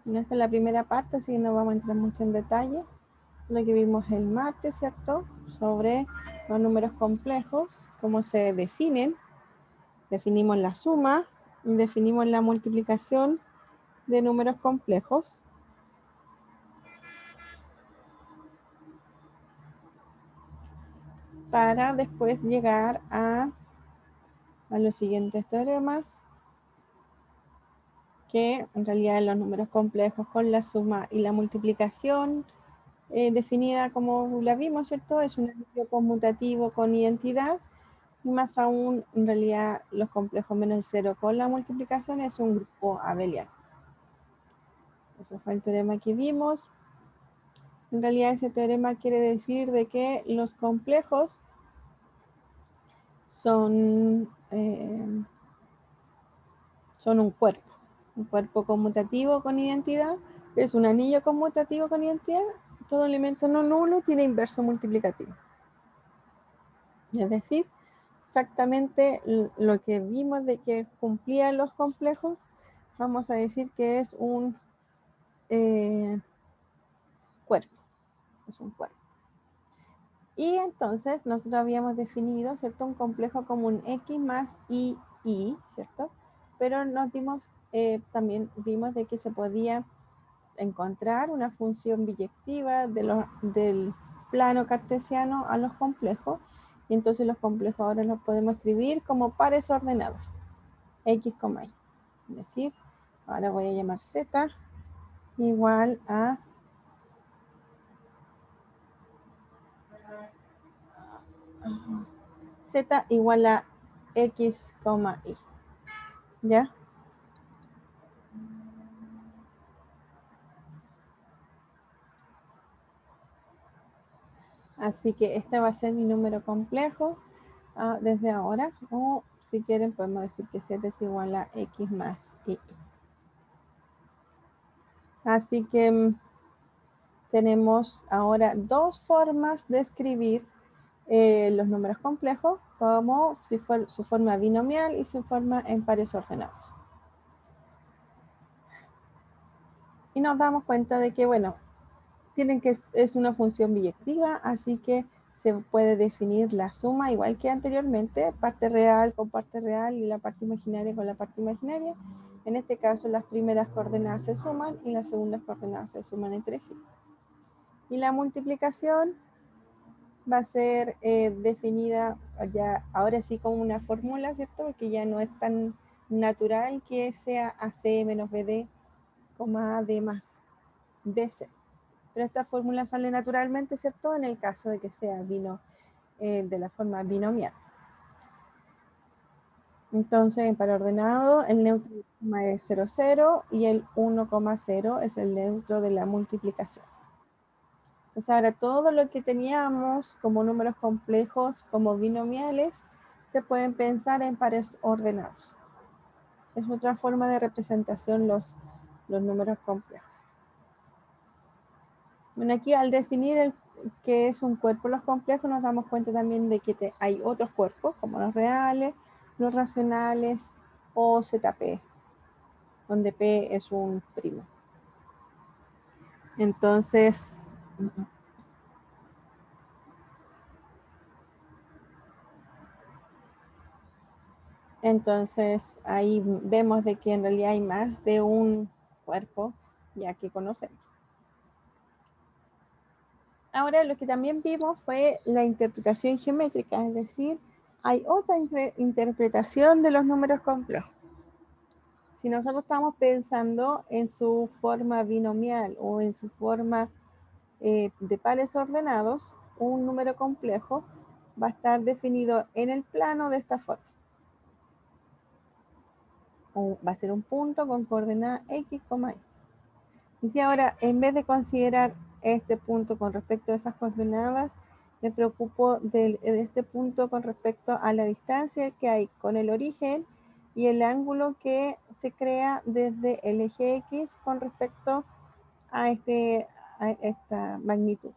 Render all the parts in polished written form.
No, esta es la primera parte, así que no vamos a entrar mucho en detalle. Lo que vimos el martes, ¿cierto? Sobre los números complejos, cómo se definen. Definimos la suma, definimos la multiplicación de números complejos. Para después llegar a los siguientes teoremas, que en realidad los números complejos con la suma y la multiplicación definida como la vimos, ¿cierto? Es un anillo conmutativo con identidad, y más aún, en realidad, los complejos menos el cero con la multiplicación es un grupo abeliano. Ese fue el teorema que vimos. En realidad, ese teorema quiere decir de que los complejos son un cuerpo conmutativo con identidad, es un anillo conmutativo con identidad. Todo elemento no nulo tiene inverso multiplicativo. Es decir, exactamente lo que vimos de que cumplían los complejos, vamos a decir que es un cuerpo. Es un cuerpo. Y entonces nosotros habíamos definido, ¿cierto?, un complejo como un X más y, ¿cierto? Pero nos dimos, también vimos de que se podía encontrar una función biyectiva del plano cartesiano a los complejos, y entonces los complejos ahora los podemos escribir como pares ordenados, X, Y. Es decir, ahora voy a llamar Z igual a Z igual a X, Y. ¿Ya? Así que este va a ser mi número complejo desde ahora, o si quieren podemos decir que Z es igual a X más Y. Así que tenemos ahora dos formas de escribir los números complejos, como si fuera su forma binomial y su forma en pares ordenados. Y nos damos cuenta de que, bueno, es una función biyectiva, así que se puede definir la suma igual que anteriormente, parte real con parte real y la parte imaginaria con la parte imaginaria. En este caso, las primeras coordenadas se suman y las segundas coordenadas se suman entre sí. Y la multiplicación va a ser definida ya ahora sí como una fórmula, ¿cierto? Porque ya no es tan natural que sea AC menos BD, AD más BC. Pero esta fórmula sale naturalmente, ¿cierto? En el caso de que sea de la forma binomial. Entonces, para ordenado, el neutro es 0, 0 y el 1,0 es el neutro de la multiplicación. Entonces, ahora todo lo que teníamos como números complejos, como binomiales, se pueden pensar en pares ordenados. Es otra forma de representación los números complejos. Bueno, aquí al definir qué es un cuerpo los complejos, nos damos cuenta también de que hay otros cuerpos, como los reales, los racionales o ZP, donde P es un primo. Entonces, ahí vemos de que en realidad hay más de un cuerpo ya que conocemos. Ahora lo que también vimos fue la interpretación geométrica, es decir, hay otra interpretación de los números complejos. Si nosotros estamos pensando en su forma binomial o en su forma de pares ordenados, un número complejo va a estar definido en el plano de esta forma. Va a ser un punto con coordenada X, Y. Y si ahora, en vez de considerar este punto con respecto a esas coordenadas, me preocupo de este punto con respecto a la distancia que hay con el origen y el ángulo que se crea desde el eje X con respecto a esta magnitud.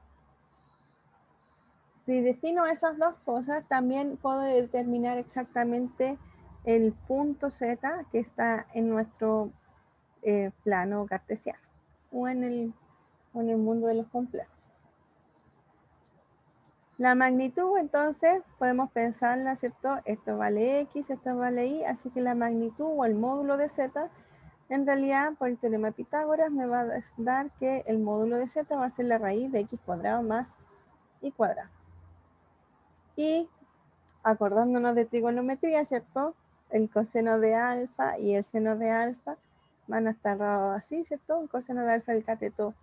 Si defino esas dos cosas, también puedo determinar exactamente el punto Z que está en nuestro plano cartesiano. o en el mundo de los complejos. La magnitud, entonces, podemos pensarla, ¿cierto? Esto vale X, esto vale Y, así que la magnitud o el módulo de Z, en realidad, por el teorema de Pitágoras, me va a dar que el módulo de Z va a ser la raíz de X cuadrado más Y cuadrado. Y acordándonos de trigonometría, ¿cierto? El coseno de alfa y el seno de alfa van a estar dados así, ¿cierto? El coseno de alfa, el cateto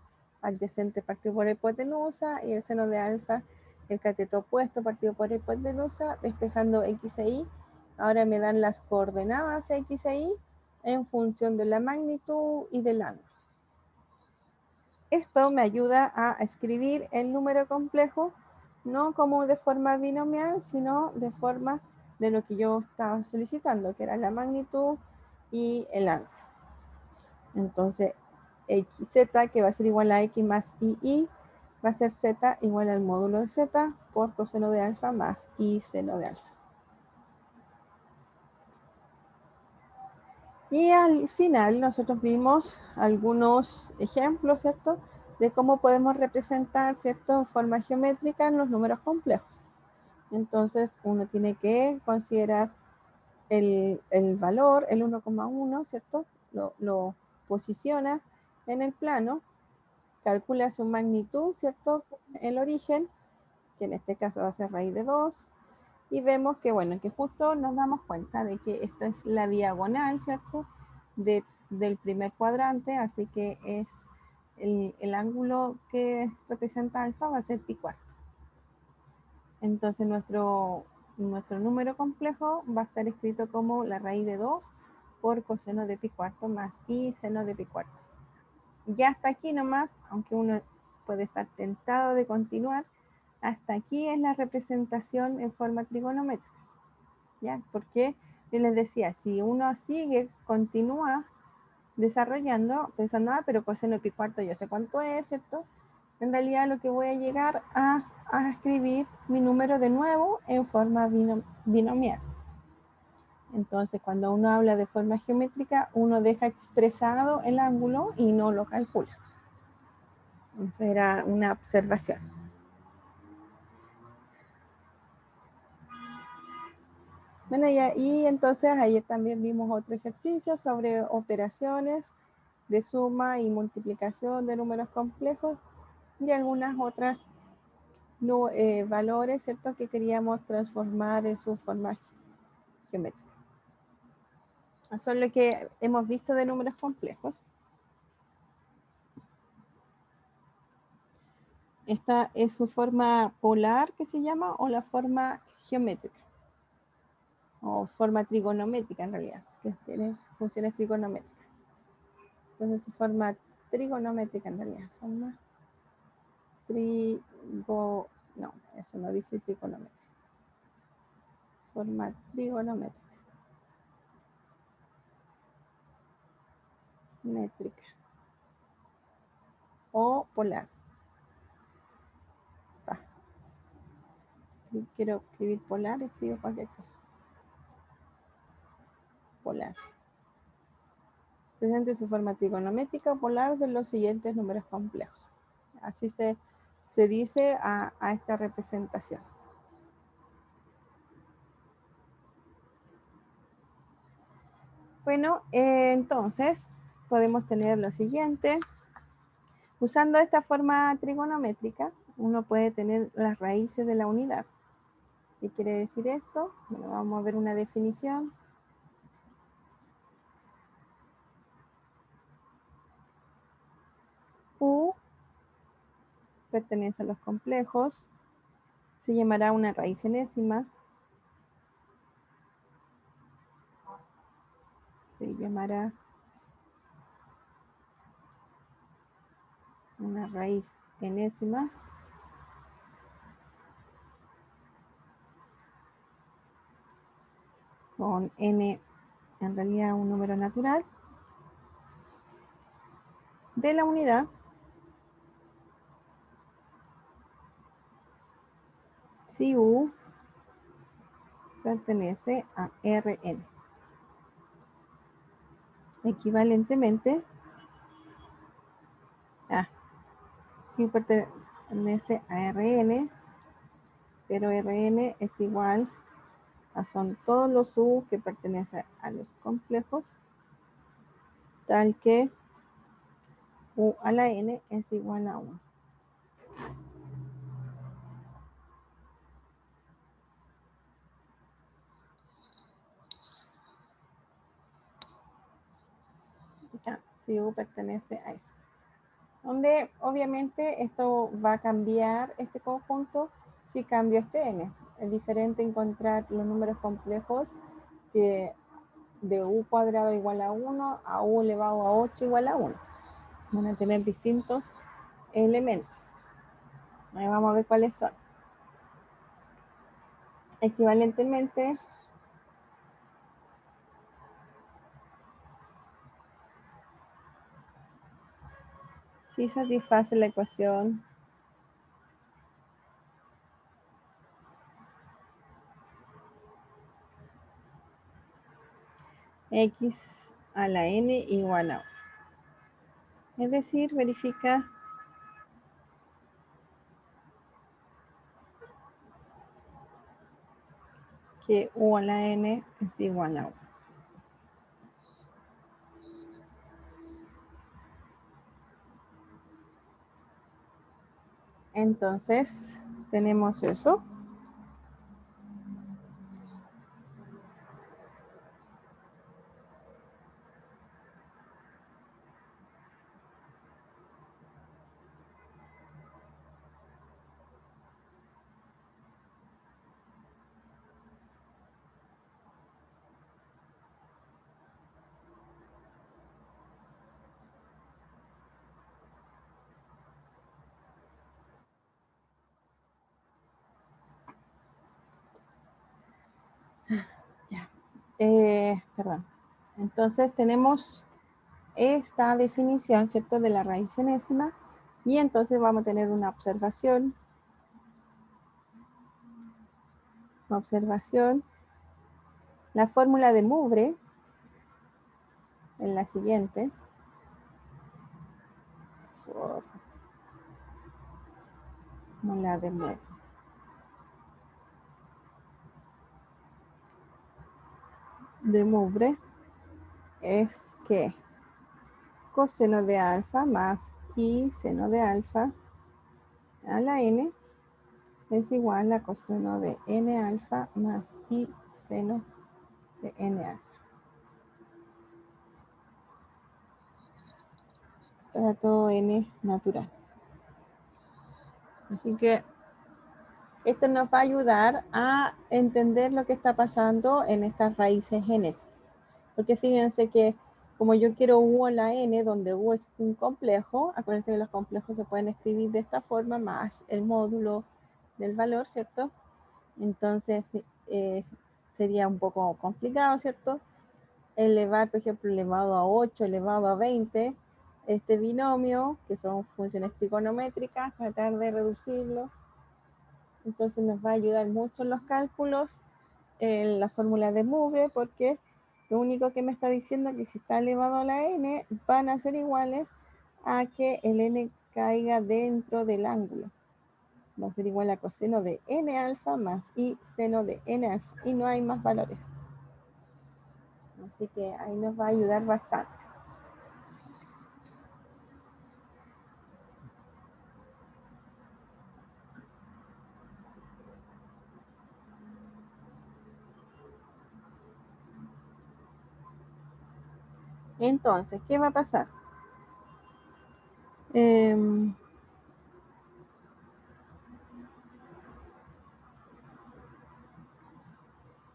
adyacente partido por la hipotenusa, y el seno de alfa, el cateto opuesto partido por la hipotenusa, despejando X e Y. Ahora me dan las coordenadas X e Y en función de la magnitud y del ángulo. Esto me ayuda a escribir el número complejo, no como de forma binomial, sino de forma de lo que yo estaba solicitando, que era la magnitud y el ángulo. Entonces, xz, que va a ser igual a x más y, va a ser z igual al módulo de z por coseno de alfa más y seno de alfa. Y al final nosotros vimos algunos ejemplos, ¿cierto?, de cómo podemos representar, ¿cierto?, en forma geométrica los números complejos. Entonces uno tiene que considerar el valor, el 1,1, ¿cierto? Lo posiciona en el plano, calcula su magnitud, ¿cierto?, el origen, que en este caso va a ser raíz de 2, y vemos que, bueno, que justo nos damos cuenta de que esta es la diagonal, ¿cierto?, del primer cuadrante, así que es el ángulo que representa alfa va a ser pi cuarto. Entonces nuestro número complejo va a estar escrito como la raíz de 2 por coseno de pi cuarto más i seno de pi cuarto. Ya hasta aquí nomás, aunque uno puede estar tentado de continuar, hasta aquí es la representación en forma trigonométrica. ¿Ya? Porque yo les decía, si uno sigue, continúa desarrollando, pensando, pero coseno de pi cuarto yo sé cuánto es, ¿cierto? En realidad lo que voy a llegar a escribir mi número de nuevo en forma binomial. Entonces, cuando uno habla de forma geométrica, uno deja expresado el ángulo y no lo calcula. Eso era una observación. Bueno, y entonces ayer también vimos otro ejercicio sobre operaciones de suma y multiplicación de números complejos y algunas otras valores, ¿cierto?, que queríamos transformar en su forma geométrica. Eso es lo que hemos visto de números complejos. Esta es su forma polar, que se llama, o la forma geométrica, o forma trigonométrica en realidad, que tiene funciones trigonométricas. Entonces su forma trigonométrica en realidad, no, eso no dice trigonométrica. Forma trigonométrica. Métrica. O polar. Si quiero escribir polar, escribo cualquier cosa. Polar. Presente su forma trigonométrica o polar de los siguientes números complejos. Así se dice a esta representación. Bueno, entonces podemos tener lo siguiente. Usando esta forma trigonométrica, uno puede tener las raíces de la unidad. ¿Qué quiere decir esto? Bueno, vamos a ver una definición. U pertenece a los complejos. Se llamará una raíz enésima. Se llamará una raíz enésima. Con n en realidad un número natural de la unidad si U pertenece a Rn. Equivalentemente, aquí pertenece a Rn, pero Rn es igual a son todos los U que pertenecen a los complejos, tal que U a la N es igual a 1. Ya, si U pertenece a eso. Donde obviamente esto va a cambiar este conjunto si cambio este n. Es diferente encontrar los números complejos que de u cuadrado igual a 1 a u elevado a 8 igual a 1. Van a tener distintos elementos. Ahí vamos a ver cuáles son. Equivalentemente, si satisface la ecuación x a la n igual a 1. Es decir, verifica que u a la n es igual a 1. Entonces, tenemos eso. Ya. Perdón. Entonces tenemos esta definición, ¿cierto?, de la raíz enésima, y entonces vamos a tener una observación. La fórmula de Mouvre en la siguiente. Fórmula de Mouvre. De Mouvre es que coseno de alfa más i seno de alfa a la n es igual a coseno de n alfa más i seno de n alfa. Para todo n natural. Así que esto nos va a ayudar a entender lo que está pasando en estas raíces genéticas. Porque fíjense que como yo quiero u a la n, donde u es un complejo, acuérdense que los complejos se pueden escribir de esta forma, más el módulo del valor, ¿cierto? Entonces sería un poco complicado, ¿cierto? Elevar, por ejemplo, elevado a 8, elevado a 20, este binomio, que son funciones trigonométricas, tratar de reducirlo. Entonces nos va a ayudar mucho en los cálculos, en la fórmula de Mouvre, porque lo único que me está diciendo es que si está elevado a la n, van a ser iguales a que el n caiga dentro del ángulo. Va a ser igual a coseno de n alfa más i seno de n alfa. Y no hay más valores. Así que ahí nos va a ayudar bastante. Entonces, ¿qué va a pasar?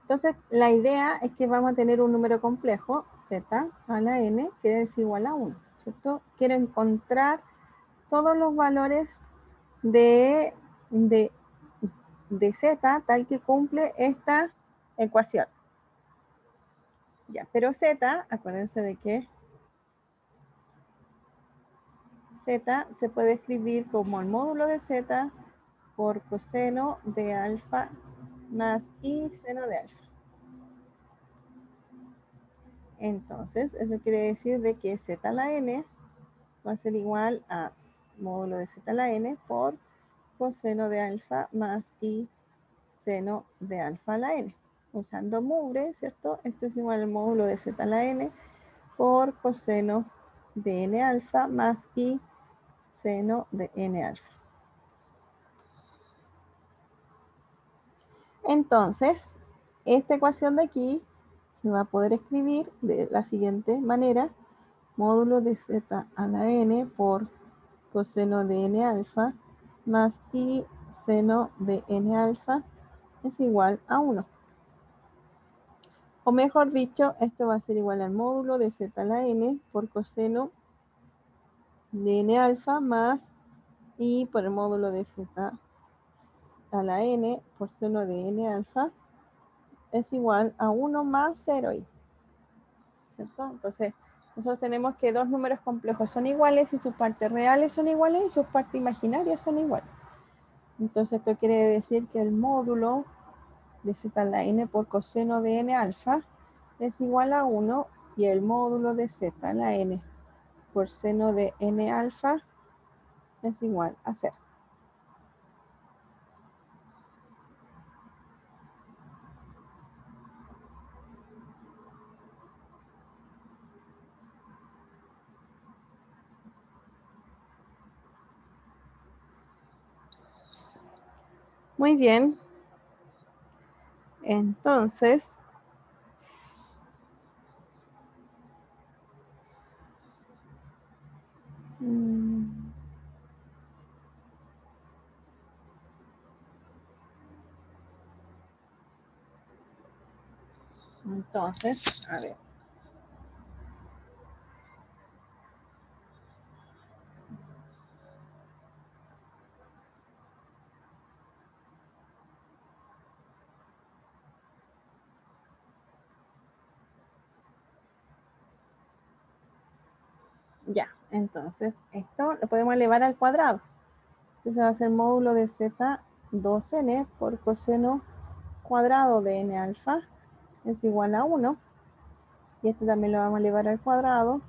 Entonces, la idea es que vamos a tener un número complejo, z a la n, que es igual a 1, ¿cierto? Quiero encontrar todos los valores de z tal que cumple esta ecuación. Ya, pero z, acuérdense de que z se puede escribir como el módulo de z por coseno de alfa más i seno de alfa. Entonces, eso quiere decir de que z a la n va a ser igual a módulo de z a la n por coseno de alfa más i seno de alfa a la n. Usando Mugre, ¿cierto? Esto es igual al módulo de z a la n por coseno de n alfa más i seno de n alfa. Entonces, esta ecuación de aquí se va a poder escribir de la siguiente manera: módulo de z a la n por coseno de n alfa más i seno de n alfa es igual a 1. O mejor dicho, esto va a ser igual al módulo de z a la n por coseno de n alfa más i por el módulo de z a la n por seno de n alfa es igual a 1 más 0i. ¿Cierto? Entonces, nosotros tenemos que dos números complejos son iguales y sus partes reales son iguales y sus partes imaginarias son iguales. Entonces, esto quiere decir que el módulo de z a la n por coseno de n alfa es igual a 1 y el módulo de z a la n por seno de n alfa es igual a 0. Muy bien. Entonces, a ver. Ya, entonces esto lo podemos elevar al cuadrado. Entonces va a ser módulo de z 2n por coseno cuadrado de n alfa es igual a 1. Y este también lo vamos a elevar al cuadrado.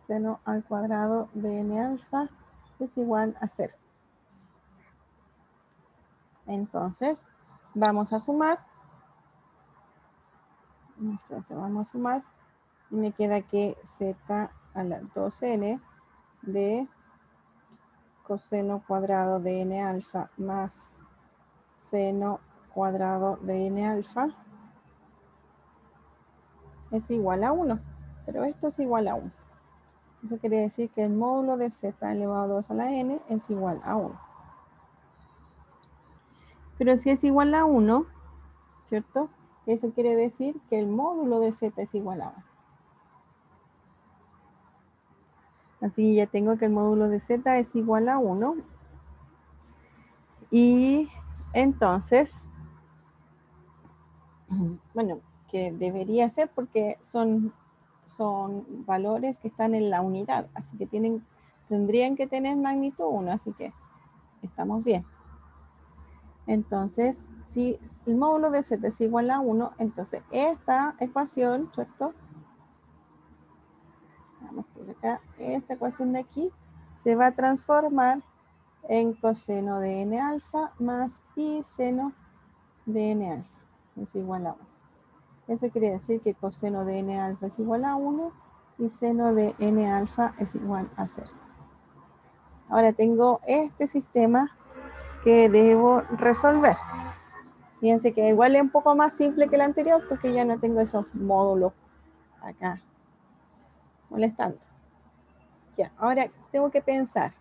Seno al cuadrado de n alfa es igual a 0. Entonces, vamos a sumar. Entonces, vamos a sumar. Y me queda que z a la 2n de coseno cuadrado de n alfa más seno cuadrado de n alfa es igual a 1. Pero esto es igual a 1. Eso quiere decir que el módulo de z elevado a 2 a la n es igual a 1. Pero si es igual a 1, ¿cierto? Eso quiere decir que el módulo de z es igual a 1. Así ya tengo que el módulo de z es igual a 1. Y entonces, bueno, que debería ser porque son valores que están en la unidad. Así que tendrían que tener magnitud 1. Así que estamos bien. Entonces, si el módulo de z es igual a 1, entonces esta ecuación, ¿cierto? Vamos a ir acá. Esta ecuación de aquí se va a transformar en coseno de n alfa más i seno de n alfa. Es igual a 1. Eso quiere decir que coseno de n alfa es igual a 1 y seno de n alfa es igual a 0. Ahora tengo este sistema que debo resolver. Fíjense que igual es un poco más simple que el anterior porque ya no tengo esos módulos acá molestando. Ya, ahora tengo que pensar,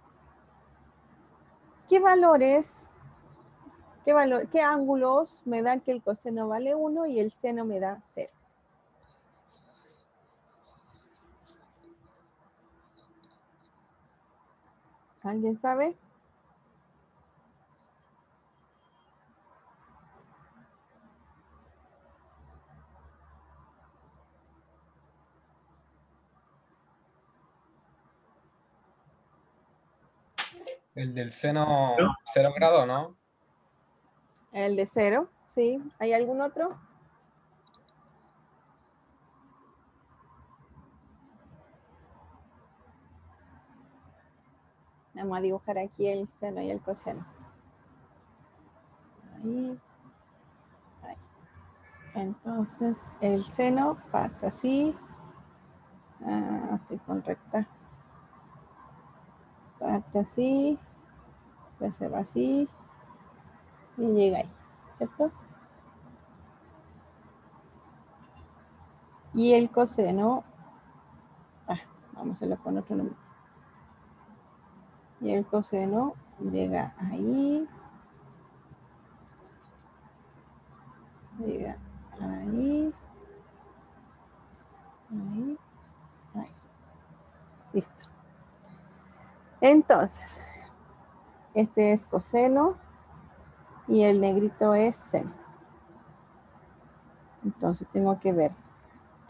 ¿qué valores, qué ángulos me dan que el coseno vale 1 y el seno me da 0? ¿Alguien sabe? El del seno 0 grados, ¿no? El de 0, ¿sí? ¿Hay algún otro? Vamos a dibujar aquí el seno y el coseno. Ahí. Ahí. Entonces, el seno parte así. Estoy con recta. Parte así. Pues se va así. Y llega ahí, ¿cierto? Y el coseno, vamos a hacerlo con otro número. Y el coseno llega ahí. Llega ahí. Ahí. Ahí. Listo. Entonces, este es coseno y el negrito es seno. Entonces tengo que ver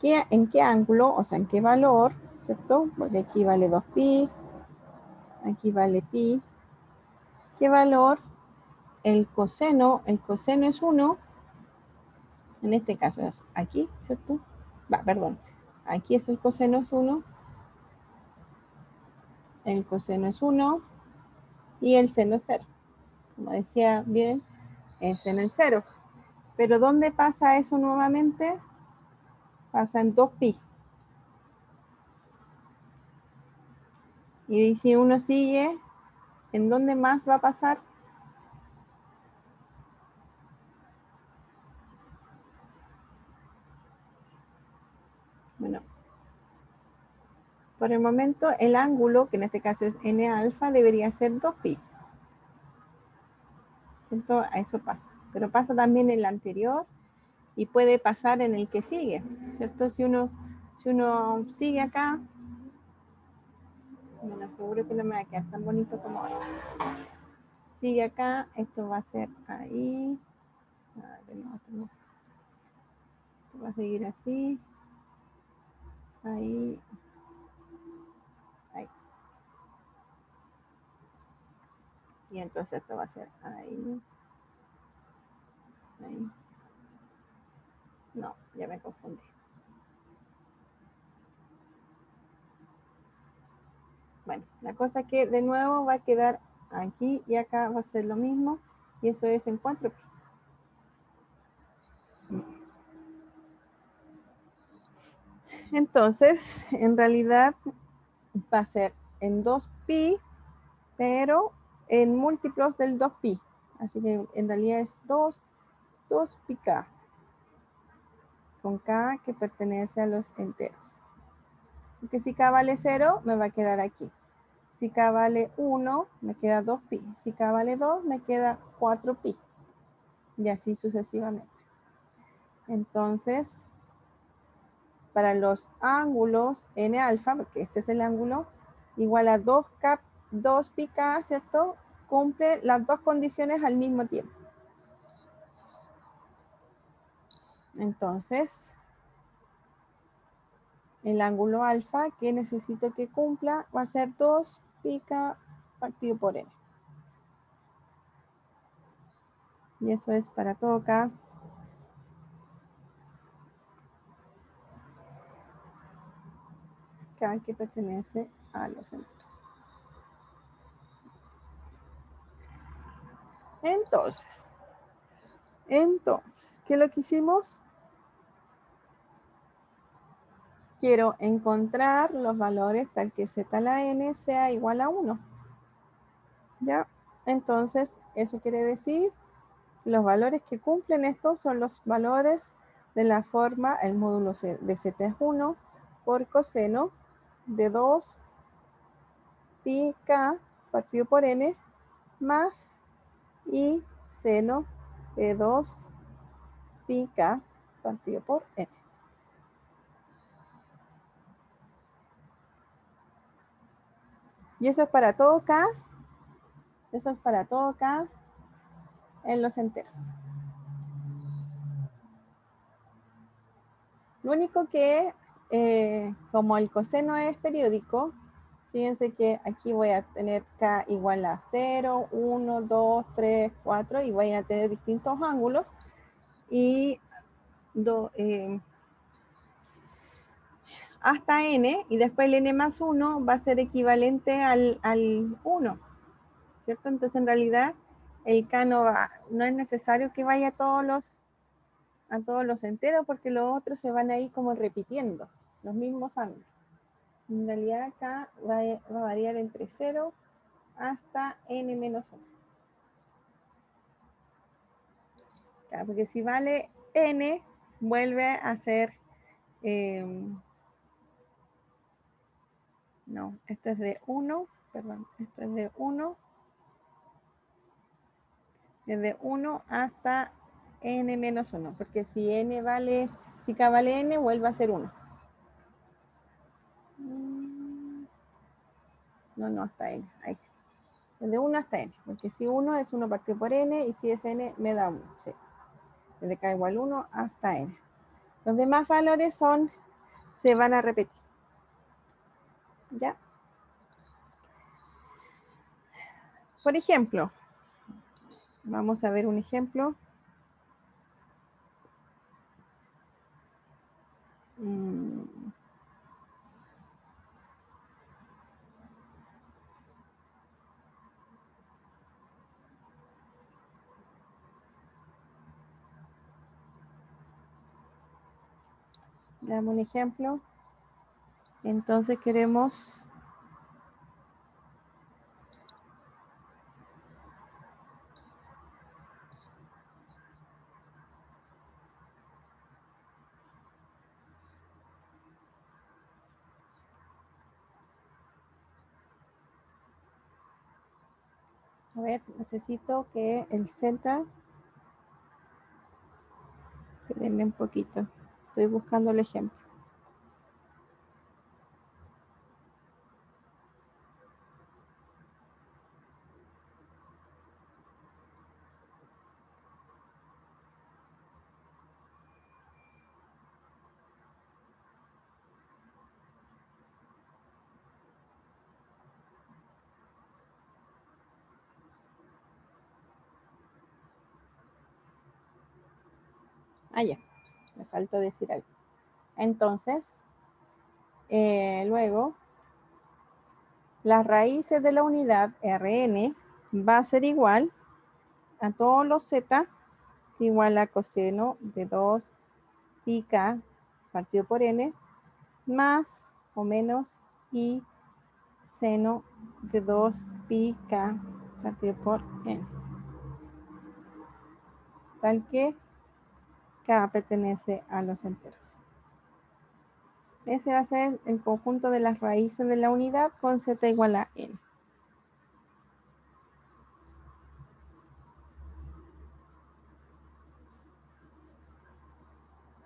en qué ángulo, o sea, en qué valor, ¿cierto? Porque aquí vale 2pi, aquí vale pi. ¿Qué valor? El coseno es 1, en este caso es aquí, ¿cierto? Perdón, aquí es el coseno es 1, el coseno es 1 y el seno es 0. Como decía bien, es en el 0. Pero ¿dónde pasa eso nuevamente? Pasa en 2pi. Y si uno sigue, ¿en dónde más va a pasar? Bueno, por el momento el ángulo, que en este caso es n alfa, debería ser 2pi. ¿Cierto? Eso pasa. Pero pasa también en el anterior y puede pasar en el que sigue, ¿cierto? Si uno sigue acá, bueno, seguro que no me va a quedar tan bonito como ahora. Sigue acá, esto va a ser ahí. Esto va a seguir así. Ahí. Ahí. Y entonces esto va a ser ahí. Ahí. No, ya me confundí. Bueno, la cosa es que de nuevo va a quedar aquí y acá va a ser lo mismo. Y eso es en 4pi. Entonces, en realidad va a ser en 2pi, pero en múltiplos del 2pi. Así que en realidad es 2πk, con k que pertenece a los enteros. Porque si k vale 0, me va a quedar aquí. Si k vale 1, me queda 2pi. Si k vale 2, me queda 4pi. Y así sucesivamente. Entonces, para los ángulos n alfa, porque este es el ángulo, igual a 2πk, ¿cierto? Cumple las dos condiciones al mismo tiempo. Entonces, el ángulo alfa que necesito que cumpla va a ser 2πk partido por n. Y eso es para todo k. K que pertenece a los enteros. Entonces, ¿qué es lo que hicimos? Quiero encontrar los valores tal que z a la n sea igual a 1. ¿Ya? Entonces, eso quiere decir los valores que cumplen esto son los valores de la forma, el módulo de z es 1 por coseno de 2 pi k partido por n más y seno de 2 pi k partido por n. Y eso es para todo k. Eso es para todo k en los enteros. Lo único que, como el coseno es periódico, fíjense que aquí voy a tener k igual a 0, 1, 2, 3, 4 y voy a tener distintos ángulos. Y hasta n, y después el n más 1 va a ser equivalente al 1, ¿cierto? Entonces en realidad el k no es necesario que vaya a todos los enteros, porque los otros se van a ir como repitiendo, los mismos ángulos. En realidad acá va a variar entre 0 hasta n menos 1. Claro, porque si vale n, vuelve a ser... no, esto es de 1, perdón, esto es de 1. Desde 1 hasta n menos 1, porque si k vale n, vuelve a ser 1. No, hasta n, ahí sí. Desde 1 hasta n, porque si 1 es 1 partido por n, y si es n me da 1, sí. Desde k igual 1 hasta n. Los demás valores se van a repetir. ¿Ya? Por ejemplo, vamos a ver un ejemplo. Damos un ejemplo. Entonces queremos... A ver, necesito que el Z... Espérenme un poquito. Estoy buscando el ejemplo. Ah, ya. Me faltó decir algo. Entonces, luego, las raíces de la unidad Rn va a ser igual a todos los z, igual a coseno de 2 pi k partido por n, más o menos y seno de 2 pi k partido por n. Tal que k pertenece a los enteros. Ese va a ser el conjunto de las raíces de la unidad con z igual a n.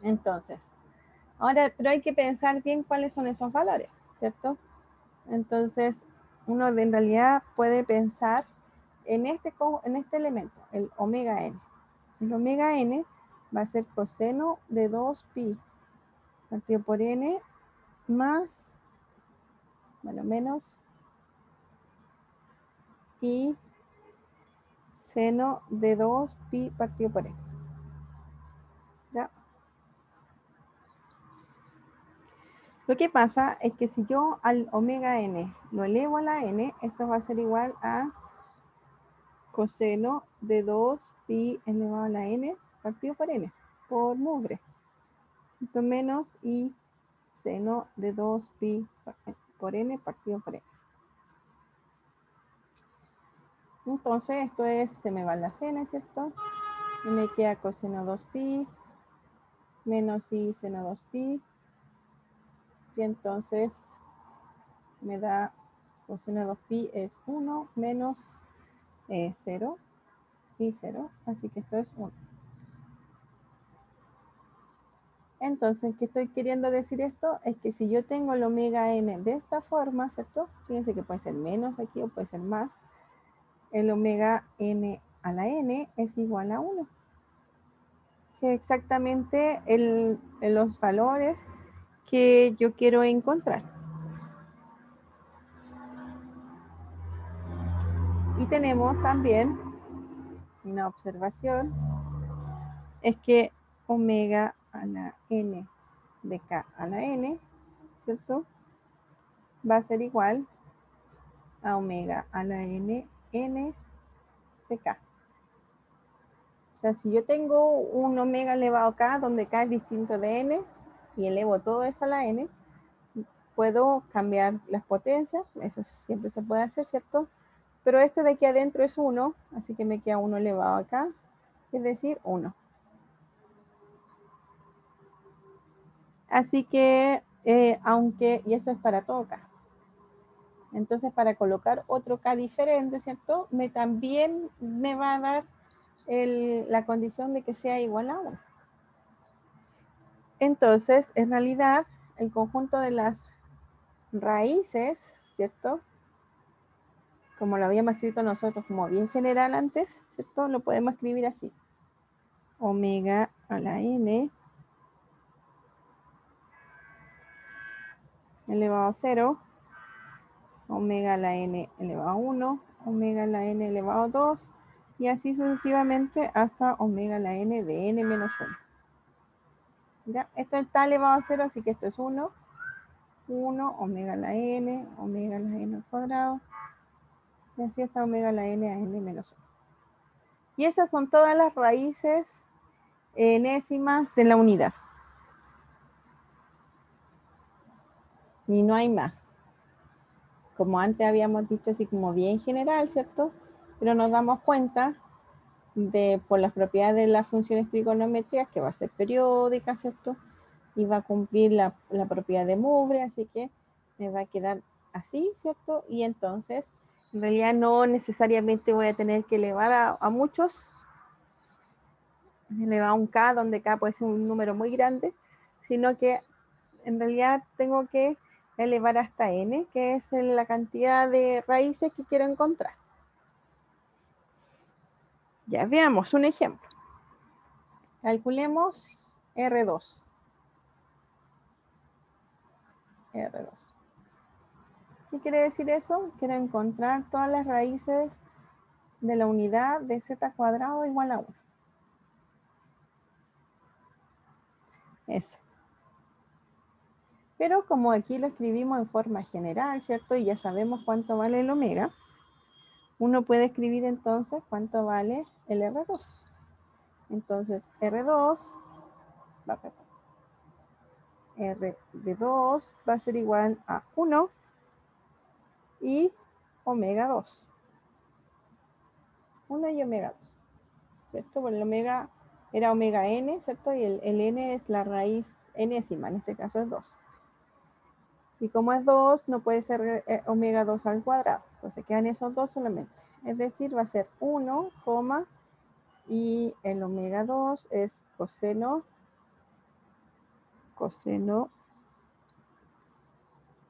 Entonces, ahora, pero hay que pensar bien cuáles son esos valores, ¿cierto? Entonces, uno en realidad puede pensar en este elemento, el omega n. El omega n va a ser coseno de 2 pi partido por n más, bueno, menos y seno de 2 pi partido por n. ¿Ya? Lo que pasa es que si yo al omega n lo elevo a la n, esto va a ser igual a coseno de 2 pi elevado a la n partido por n, por mugre. Esto menos y seno de 2 pi por n partido por n. Entonces esto se me va la n, ¿cierto? Y me queda coseno 2 pi menos y seno 2 pi. Y entonces me da coseno 2 pi es 1 menos 0 y 0. Así que esto es 1. Entonces, ¿qué estoy queriendo decir esto? Es que si yo tengo el omega n de esta forma, ¿cierto? Fíjense que puede ser menos aquí o puede ser más. El omega n a la n es igual a 1. Que es exactamente los valores que yo quiero encontrar. Y tenemos también una observación, es que omega a la n de k a la n ¿cierto? Va a ser igual a omega a la n de k. O sea, si yo tengo un omega elevado a k, donde k es distinto de n, y elevo todo eso a la n, puedo cambiar las potencias, eso siempre se puede hacer, ¿cierto? Pero este de aquí adentro es 1, así que me queda 1 elevado acá, es decir, 1. Así que, aunque, y esto es para todo k. Entonces, para colocar otro k diferente, ¿cierto? También me va a dar la condición de que sea igual a 1. Entonces, en realidad, el conjunto de las raíces, ¿cierto? Como lo habíamos escrito nosotros como bien general antes, ¿cierto? Lo podemos escribir así. Omega a la n elevado a 0, omega a la n elevado a 1, omega a la n elevado a 2, y así sucesivamente hasta omega a la n de n menos 1. ¿Ya? Esto está elevado a 0, así que esto es 1, 1, omega a la n al cuadrado, y así hasta omega a la n a n menos 1. Y esas son todas las raíces enésimas de la unidad. Y no hay más. Como antes habíamos dicho, así como bien general, ¿cierto? Pero nos damos cuenta por las propiedades de las funciones trigonométricas que va a ser periódica, ¿cierto? Y va a cumplir la propiedad de Mouvre, así que me va a quedar así, ¿cierto? Y entonces, en realidad no necesariamente voy a tener que elevar a muchos, elevar a un k, donde k puede ser un número muy grande, sino que en realidad tengo que elevar hasta n, que es la cantidad de raíces que quiero encontrar. Ya veamos un ejemplo. Calculemos R2. R2. ¿Qué quiere decir eso? Quiero encontrar todas las raíces de la unidad de z cuadrado igual a 1. Eso. Pero como aquí lo escribimos en forma general, ¿cierto? Y ya sabemos cuánto vale el omega, uno puede escribir entonces cuánto vale el R2. Entonces, R2 R de 2 va a ser igual a 1 y omega 2. 1 y omega 2. ¿Cierto? Bueno, el omega era omega n, ¿cierto? Y el n es la raíz enésima, en este caso es 2. Y como es 2, no puede ser omega 2 al cuadrado. Entonces quedan esos dos solamente. Es decir, va a ser 1, y el omega 2 es coseno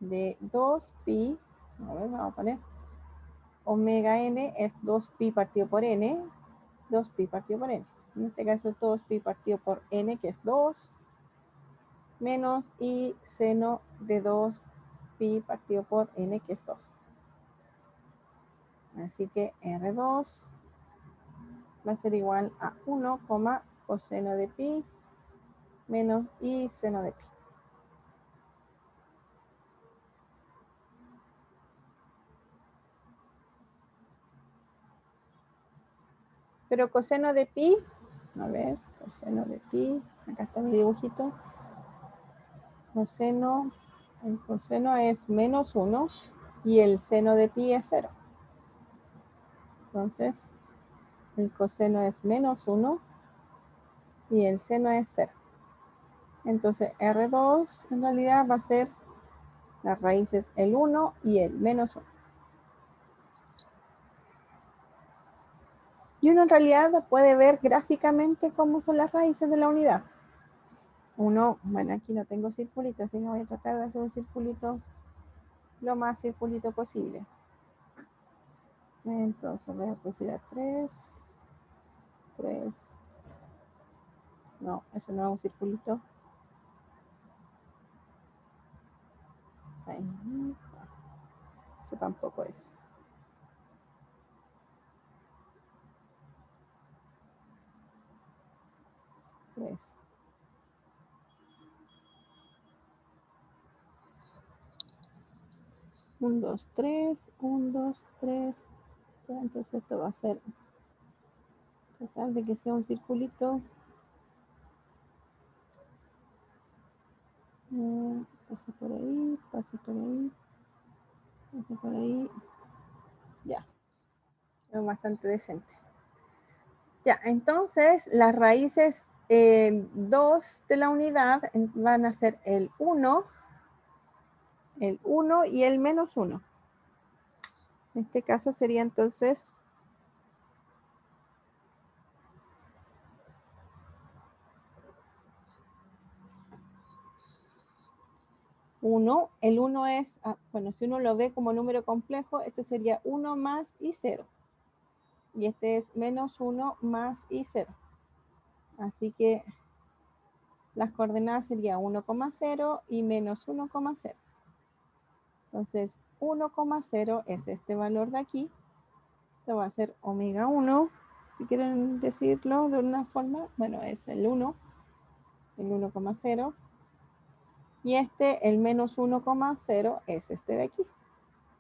de 2pi. A ver, vamos a poner. Omega n es 2pi partido por n. 2pi partido por n. En este caso, 2pi partido por n, que es 2, menos y seno de 2pi partido por n, que es 2. Así que R2 va a ser igual a 1, coseno de pi menos y seno de pi. Pero coseno de pi, a ver, coseno de pi, acá está mi dibujito. El coseno es menos 1 y el seno de pi es 0. Entonces, el coseno es menos 1 y el seno es 0. Entonces, R2 en realidad va a ser las raíces el 1 y el menos 1. Y uno en realidad puede ver gráficamente cómo son las raíces de la unidad. Bueno, aquí no tengo circulito, así que voy a tratar de hacer un circulito lo más circulito posible. Entonces voy a pusir a 3. No, eso no es un circulito. Ahí. Eso tampoco es. 3. 1, 2, 3, 1, 2, 3. Entonces esto va a ser, tratar de que sea un circulito. Pasa por ahí, pasa por ahí, pasa por ahí. Ya, es bastante decente. Ya, entonces las raíces 2 de la unidad van a ser el 1 y el menos 1. En este caso sería entonces 1. El 1 es, bueno, si uno lo ve como número complejo, este sería 1 más y 0. Y este es menos 1 más y 0. Así que las coordenadas serían 1,0 y menos 1,0. Entonces, 1,0 es este valor de aquí. Esto va a ser omega 1, si quieren decirlo de una forma. Bueno, es el 1, el 1,0. Y este, el menos 1,0, es este de aquí,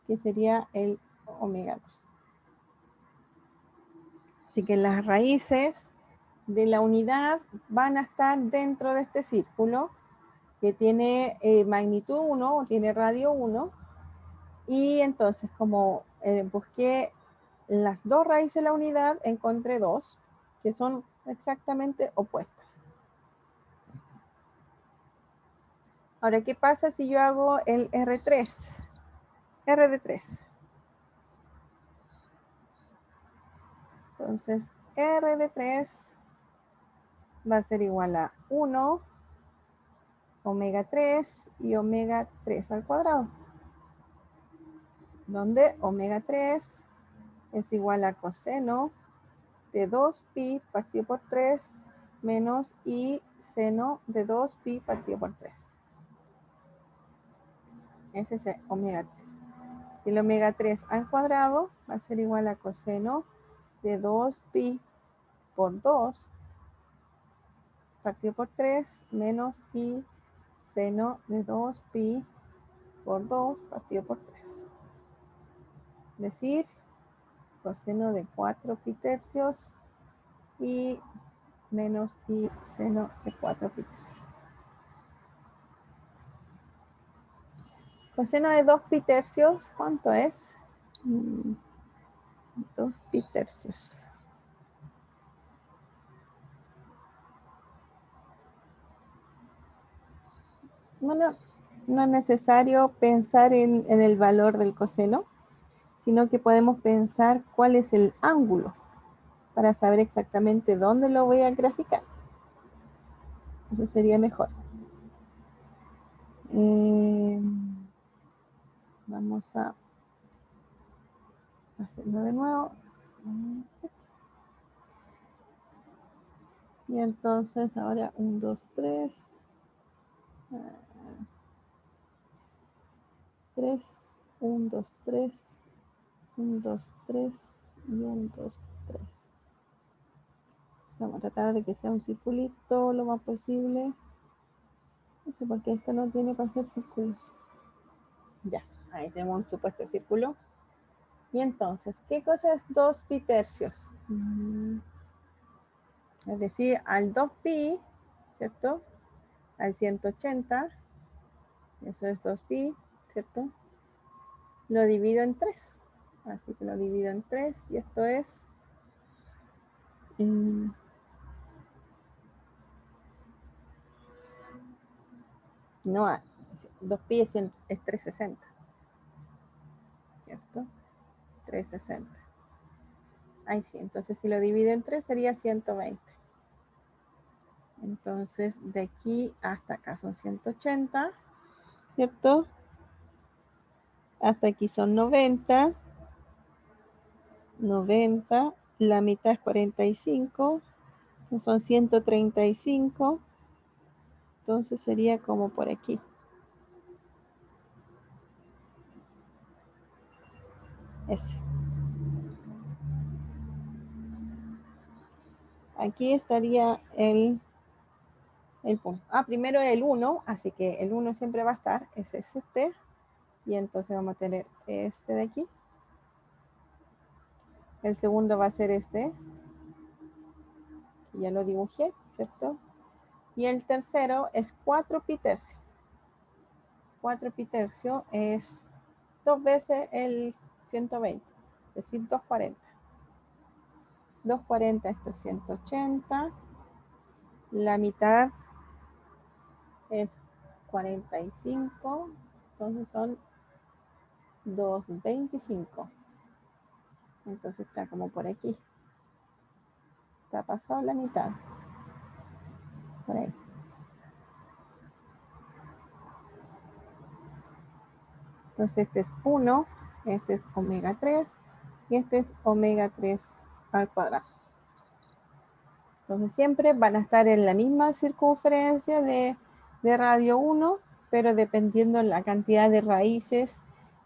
que sería el omega 2. Así que las raíces de la unidad van a estar dentro de este círculo que tiene magnitud 1 o tiene radio 1. Y entonces, como busqué las dos raíces de la unidad, encontré dos que son exactamente opuestas. Ahora, ¿qué pasa si yo hago el R3? R de 3. Entonces, R de 3 va a ser igual a 1, omega 3 y omega 3 al cuadrado. Donde omega 3 es igual a coseno de 2pi partido por 3 menos i seno de 2pi partido por 3. Ese es el omega 3. Y el omega 3 al cuadrado va a ser igual a coseno de 2pi por 2 partido por 3 menos i seno de 2pi por 2 partido por 3. Es decir, coseno de 4 pi tercios y menos i seno de 4 pi tercios. Coseno de 2 pi tercios, ¿cuánto es? 2 pi tercios. Bueno, no es necesario pensar en el valor del coseno, sino que podemos pensar cuál es el ángulo para saber exactamente dónde lo voy a graficar. Eso sería mejor. Vamos a hacerlo de nuevo. Y entonces ahora 1, 2, 3. 3, 1, 2, 3. 1, 2, 3 y 1, 2, 3. Vamos a tratar de que sea un circulito lo más posible. No sé por qué esto no tiene para hacer círculos. Ya, ahí tenemos un supuesto círculo. Y entonces, ¿qué cosa es 2 pi tercios? Es decir, al 2pi, ¿cierto? Al 180, eso es 2pi, ¿cierto? Lo divido en 3. Así que lo divido en 3 y esto es... no, 2pi es 360, ¿cierto? 360. Ahí sí, entonces si lo divido en 3 sería 120. Entonces de aquí hasta acá son 180, ¿cierto? Hasta aquí son 90. 90, la mitad es 45, son 135. Entonces sería como por aquí. Ese. Aquí estaría el punto. Primero el 1, así que el 1 siempre va a estar, ese es este. Y entonces vamos a tener este de aquí. El segundo va a ser este, que ya lo dibujé, ¿cierto? Y el tercero es 4 pi tercio. 4 pi tercio es 2 veces el 120, es decir, 240. 240, esto es 180. La mitad es 45, entonces son 225. Entonces está como por aquí. Está pasado la mitad. Por ahí. Entonces este es 1, este es omega 3 y este es omega 3 al cuadrado. Entonces siempre van a estar en la misma circunferencia de radio 1, pero dependiendo la cantidad de raíces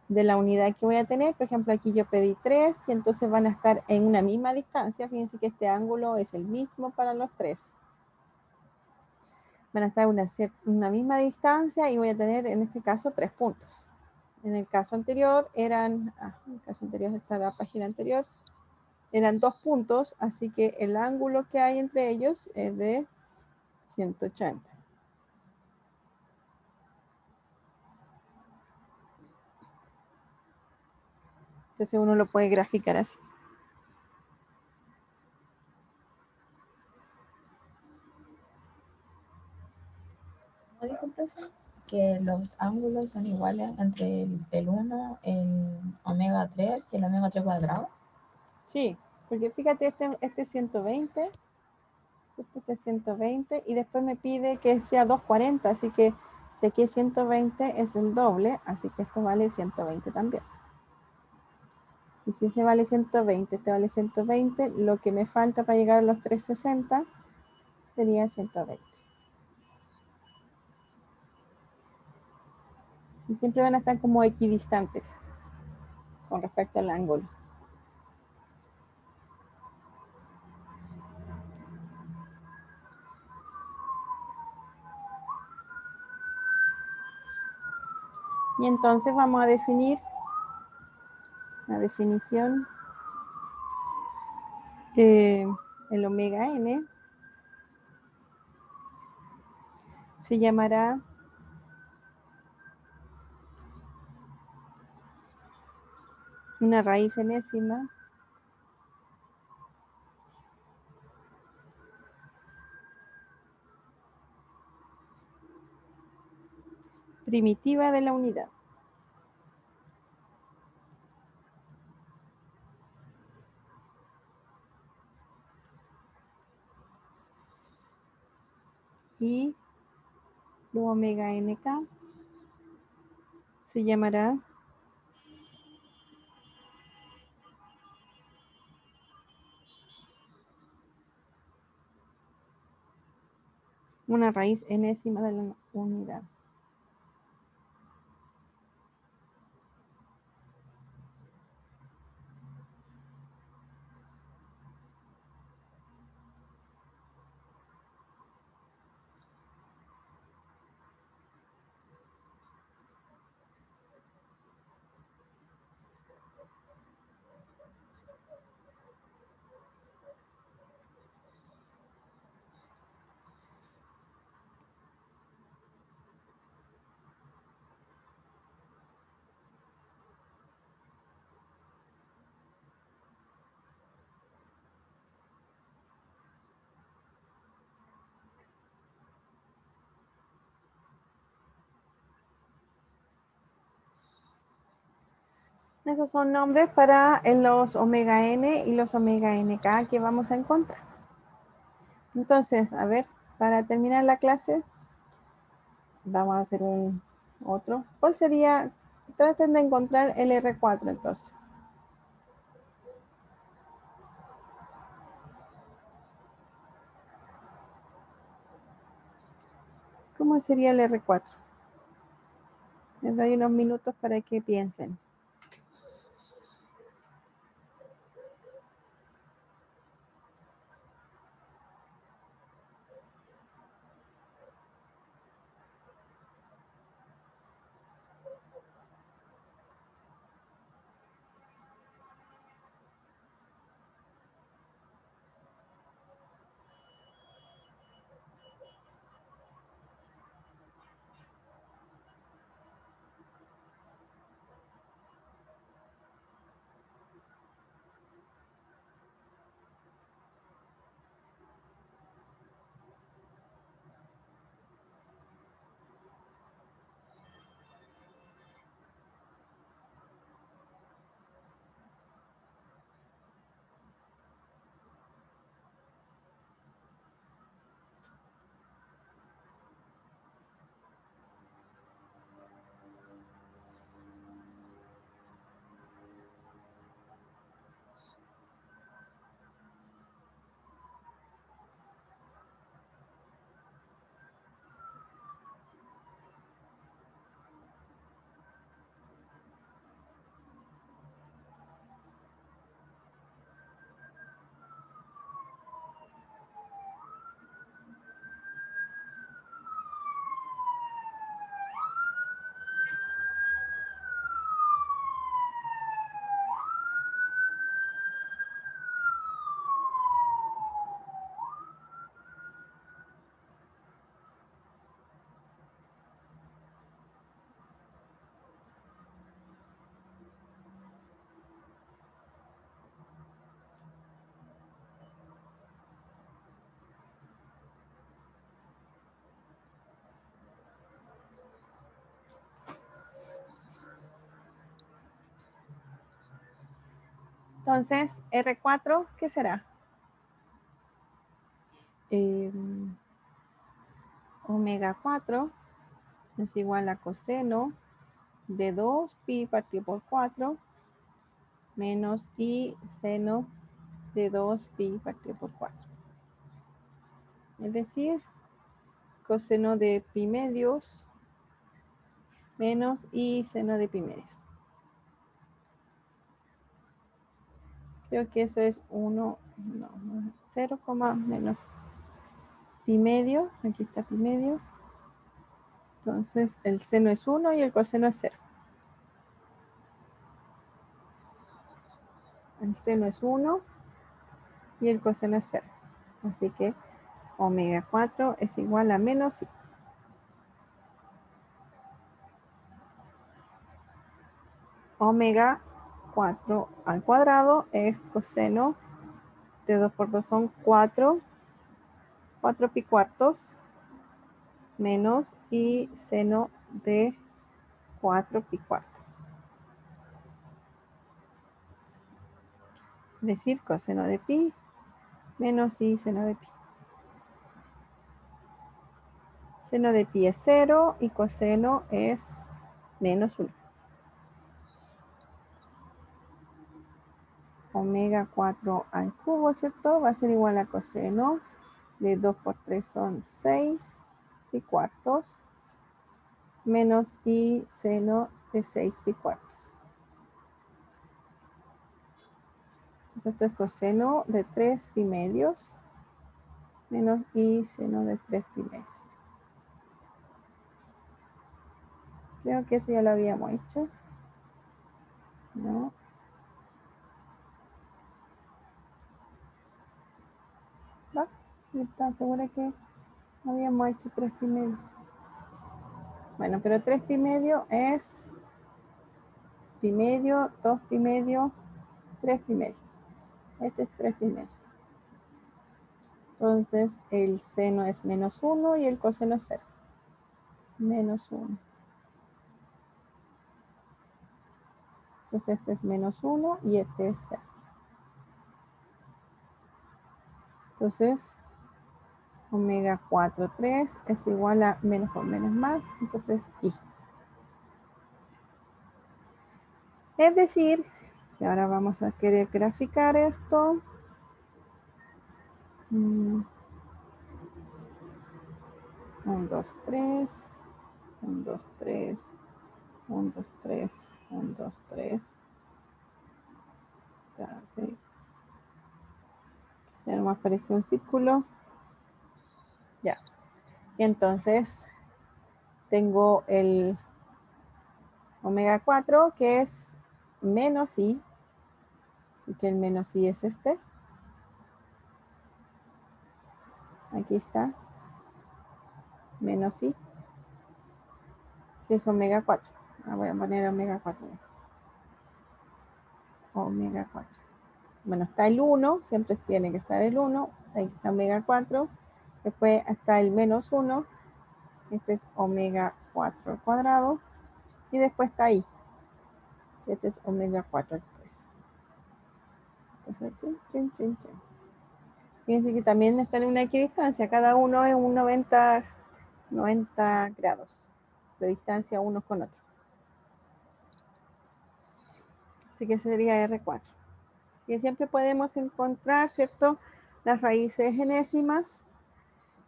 de la unidad que voy a tener. Por ejemplo, aquí yo pedí 3 y entonces van a estar en una misma distancia. Fíjense que este ángulo es el mismo para los 3. Van a estar en una misma distancia y voy a tener en este caso 3 puntos. En el caso anterior eran, en el caso anterior está la página anterior, eran 2 puntos, así que el ángulo que hay entre ellos es de 180. Entonces uno lo puede graficar así. ¿Cómo dijo, profe? Que los ángulos son iguales entre el 1, el omega 3 y el omega 3 cuadrado. Sí, porque fíjate, este es 120, este es 120 y después me pide que sea 240, así que si aquí es 120 es el doble, así que esto vale 120 también. Y si ese vale 120, este vale 120, lo que me falta para llegar a los 360 sería 120. Sí, siempre van a estar como equidistantes con respecto al ángulo. Y entonces vamos a definir la definición. El omega n se llamará una raíz enésima primitiva de la unidad. Y lo omega nk se llamará una raíz enésima de la unidad. Esos son nombres para los omega n y los omega nk que vamos a encontrar. Entonces, a ver, para terminar la clase, vamos a hacer otro. ¿Cuál sería? Traten de encontrar el R4 entonces. ¿Cómo sería el R4? Les doy unos minutos para que piensen. Entonces, R4, ¿qué será? Omega 4 es igual a coseno de 2pi partido por 4 menos i seno de 2pi partido por 4. Es decir, coseno de pi medios menos i seno de pi medios. Creo que eso es 0, menos pi medio. Aquí está pi medio. Entonces el seno es 1 y el coseno es 0. El seno es 1 y el coseno es 0. Así que omega 4 es igual a menos i. Omega 4 al cuadrado es coseno de 2 por 2 son 4 pi cuartos menos i seno de 4 pi cuartos. Es decir, coseno de pi menos i seno de pi. Seno de pi es 0 y coseno es menos 1. Omega 4 al cubo, ¿cierto? Va a ser igual a coseno de 2 por 3 son 6 pi cuartos menos i seno de 6 pi cuartos. Entonces esto es coseno de 3 pi medios menos i seno de 3 pi medios. Creo que eso ya lo habíamos hecho. ¿No? ¿Va? ¿Estás segura que habíamos hecho 3 pi medio? Bueno, pero 3 pi medio es pi medio, 2 pi medio, 3 pi medio. Este es 3 pi medio. Entonces el seno es menos 1 y el coseno es 0. Menos 1. Entonces este es menos 1 y este es 0. Entonces omega 4, 3 es igual a menos por menos más. Entonces i. Es decir, si ahora vamos a querer graficar esto. 1, 2, 3. 1, 2, 3. 1, 2, 3. 1, 2, 3. Se nos apareció un círculo. Ya. Y entonces tengo el omega 4 que es menos i. Y que el menos i es este. Aquí está. Menos i. Que es omega 4. Voy a poner omega 4. Omega 4. Bueno, está el 1. Siempre tiene que estar el 1. Ahí está omega 4. Después está el menos 1. Este es omega 4 al cuadrado. Y después está i. Este es omega 4 al 3. Entonces, fíjense que también están en una equidistancia. Cada uno es un 90 grados de distancia uno con otro. Así que sería R4. Así que siempre podemos encontrar, ¿cierto?, las raíces enésimas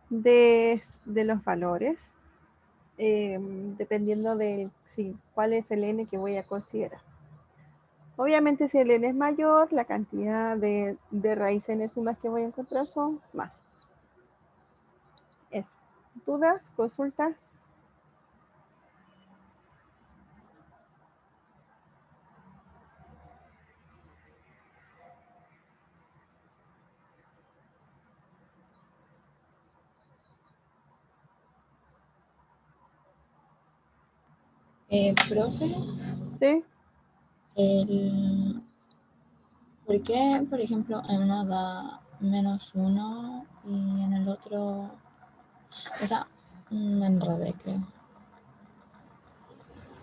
de los valores, dependiendo de cuál es el n que voy a considerar. Obviamente, si el n es mayor, la cantidad de raíces enésimas que voy a encontrar son más. Eso. ¿Dudas? ¿Consultas? Profe, ¿Sí? ¿Por qué, por ejemplo, en uno da menos 1 y en el otro, o sea, me enredé, creo.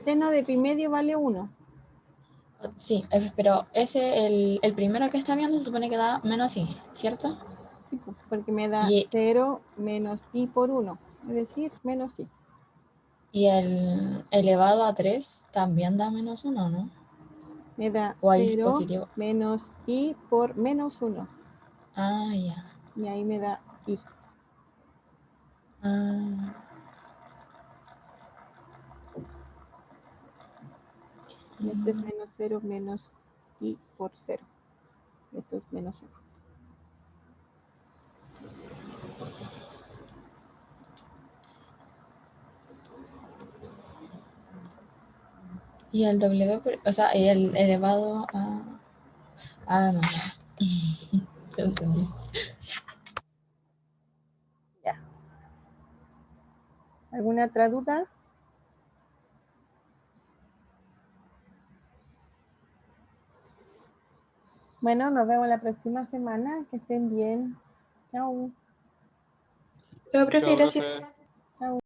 Seno de pi medio vale 1. Sí, pero ese, el primero que está viendo se supone que da menos i, ¿cierto? Sí, porque me da Y- 0 menos i por 1, es decir, menos i. Y el elevado a 3 también da menos 1, ¿no? Me da O ahí es 0 positivo. menos i por menos 1. Ah, ya. Y ahí me da i. Ah, Y este es menos 0 menos i por 0. Esto es menos 1. y el W, o sea, y el elevado a... Ah, no, no. Ya entendí. Ya. ¿Alguna otra duda? Bueno, nos vemos la próxima semana. Que estén bien. Chao. Chao, profe, Chao, gracias. profe. Chao.